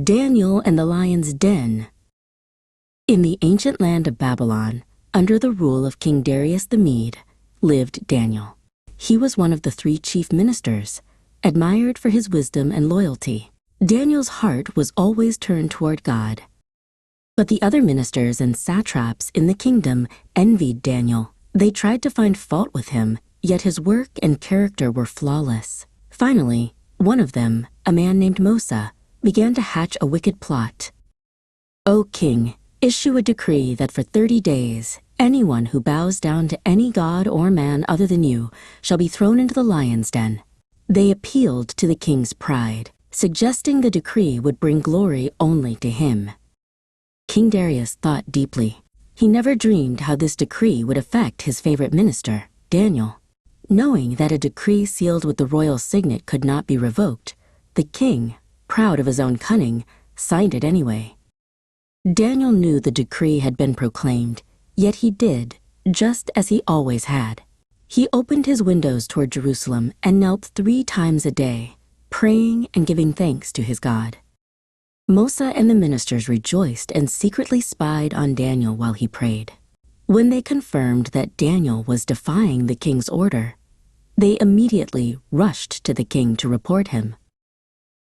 Daniel and the Lion's Den. In the ancient land of Babylon, under the rule of King Darius the Mede, lived Daniel. He was one of the 3 chief ministers, admired for his wisdom and loyalty. Daniel's heart was always turned toward God. But the other ministers and satraps in the kingdom envied Daniel. They tried to find fault with him, yet his work and character were flawless. Finally, one of them, a man named Mosa, began to hatch a wicked plot. "O king, issue a decree that for 30 days, anyone who bows down to any god or man other than you shall be thrown into the lion's den." They appealed to the king's pride, suggesting the decree would bring glory only to him. King Darius thought deeply. He never dreamed how this decree would affect his favorite minister, Daniel. Knowing that a decree sealed with the royal signet could not be revoked, the king, proud of his own cunning, signed it anyway. Daniel knew the decree had been proclaimed, yet he did, just as he always had. He opened his windows toward Jerusalem and knelt 3 times a day, praying and giving thanks to his God. Mosa and the ministers rejoiced and secretly spied on Daniel while he prayed. When they confirmed that Daniel was defying the king's order, they immediately rushed to the king to report him.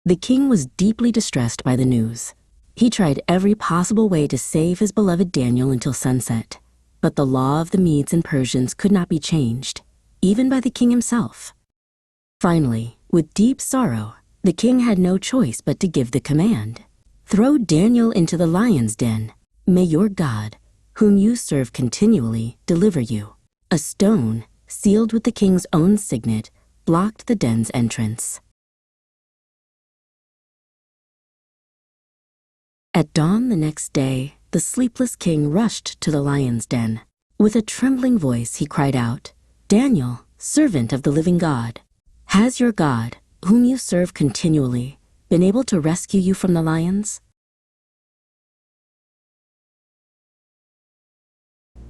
The king was deeply distressed by the news. He tried every possible way to save his beloved Daniel until sunset, but the law of the Medes and Persians could not be changed, even by the king himself. Finally, with deep sorrow, the king had no choice but to give the command. "Throw Daniel into the lion's den. May your God, whom you serve continually, deliver you." A stone, sealed with the king's own signet, blocked the den's entrance. At dawn the next day, the sleepless king rushed to the lion's den. With a trembling voice, he cried out, "Daniel, servant of the living God, has your God, whom you serve continually, been able to rescue you from the lions?"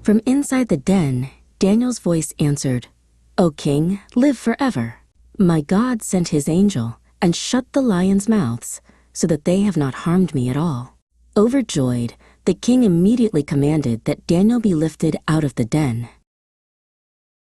From inside the den, Daniel's voice answered, "O king, live forever. My God sent his angel and shut the lions' mouths so that they have not harmed me at all." Overjoyed, the king immediately commanded that Daniel be lifted out of the den.